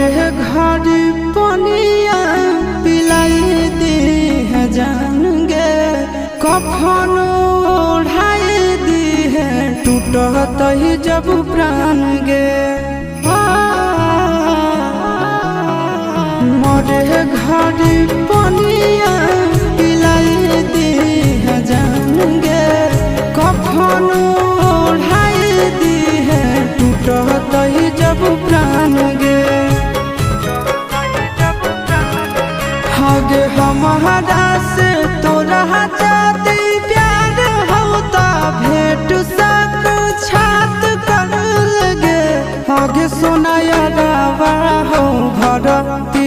मरे घड़ी पनिया पिलाई दी है जान गे, कफन ओढ़ाई दी है टूटत ही जब प्राण गे। मरे घड़ी पनिया पिलाई दी है जान गे, कफन ओढ़ाई दी है टूटत ही जब प्राण गे। हगे हमारा से तोरा जाती प्यार होता भेंट सक छात कर लगे। हगे सोनाया रावा हो भरती